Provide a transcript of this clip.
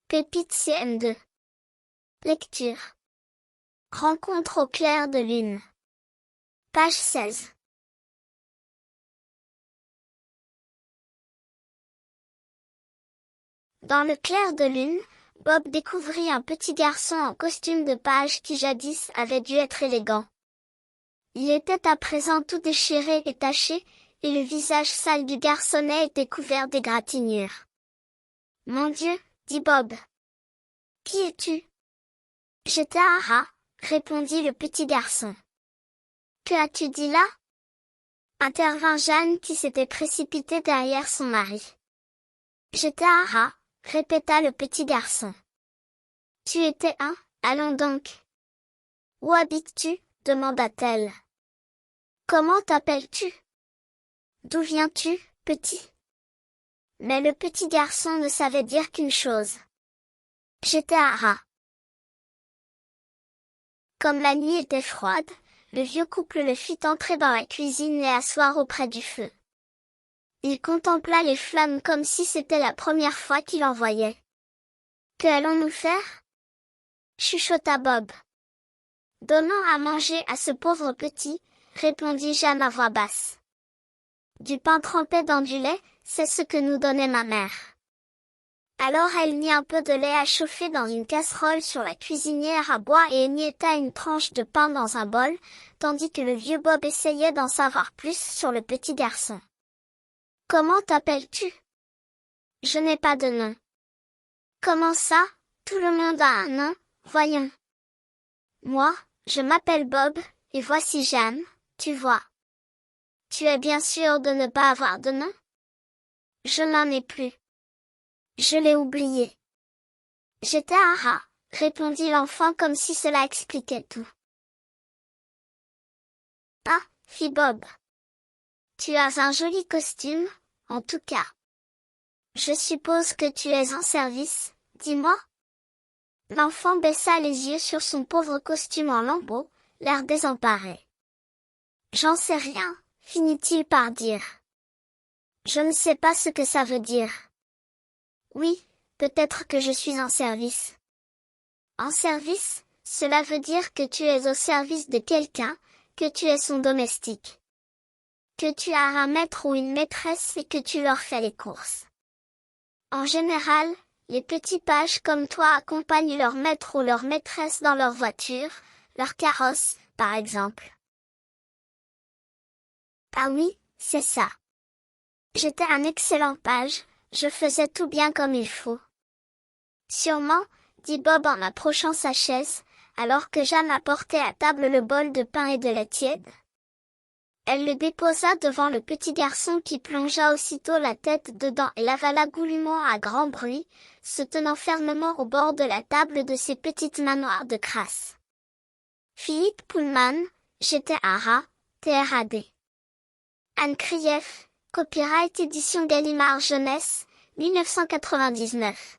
Pépite CM2. Lecture. Rencontre au clair de lune. Page 16. Dans le clair de lune, Bob découvrit un petit garçon en costume de page qui jadis avait dû être élégant. Il était à présent tout déchiré et taché, et le visage sale du garçonnet était couvert d'égratignures. « Mon Dieu, dit Bob. Qui es-tu ? » « J'étais un rat, répondit le petit garçon. « Que as-tu dit là ?» intervint Jeanne qui s'était précipitée derrière son mari. « J'étais un rat, répéta le petit garçon. « Tu étais un, allons donc. »« Où habites-tu ? » demanda-t-elle. « Comment t'appelles-tu ? D'où viens-tu, petit ?» Mais le petit garçon ne savait dire qu'une chose. « J'étais un rat. » Comme la nuit était froide, le vieux couple le fit entrer dans la cuisine et asseoir auprès du feu. Il contempla les flammes comme si c'était la première fois qu'il en voyait. « Que allons-nous faire ? » chuchota Bob. « Donnons à manger à ce pauvre petit, » répondit Jeanne à voix basse. « Du pain trempé dans du lait, c'est ce que nous donnait ma mère. » Alors elle mit un peu de lait à chauffer dans une casserole sur la cuisinière à bois et émietta une tranche de pain dans un bol, tandis que le vieux Bob essayait d'en savoir plus sur le petit garçon. « Comment t'appelles-tu ? » ? « Je n'ai pas de nom. »« Comment ça ? Tout le monde a un nom, voyons. »« Moi, je m'appelle Bob, et voici Jeanne, tu vois. »« Tu es bien sûr de ne pas avoir de nom ? » ?»« Je n'en ai plus. »« Je l'ai oublié. »« J'étais un rat, » répondit l'enfant comme si cela expliquait tout. « Ah, fit Bob. Tu as un joli costume, en tout cas. Je suppose que tu es en service, dis-moi. » L'enfant baissa les yeux sur son pauvre costume en lambeaux, l'air désemparé. « J'en sais rien, » finit-il par dire. « Je ne sais pas ce que ça veut dire. »« Oui, peut-être que je suis en service. »« En service, cela veut dire que tu es au service de quelqu'un, que tu es son domestique. Que tu as un maître ou une maîtresse et que tu leur fais les courses. En général, les petits pages comme toi accompagnent leur maître ou leur maîtresse dans leur voiture, leur carrosse, par exemple. » « Ah oui, c'est ça. J'étais un excellent page, je faisais tout bien comme il faut. »« Sûrement, » dit Bob en approchant sa chaise, alors que Jeanne apportait à table le bol de pain et de lait tiède. Elle le déposa devant le petit garçon qui plongea aussitôt la tête dedans et l'avala goulûment à grand bruit, se tenant fermement au bord de la table de ses petites mains noires de crasse. Philippe Pullman, J'étais un rat, TRAD. Anne Krief, copyright édition Gallimard Jeunesse, 1999.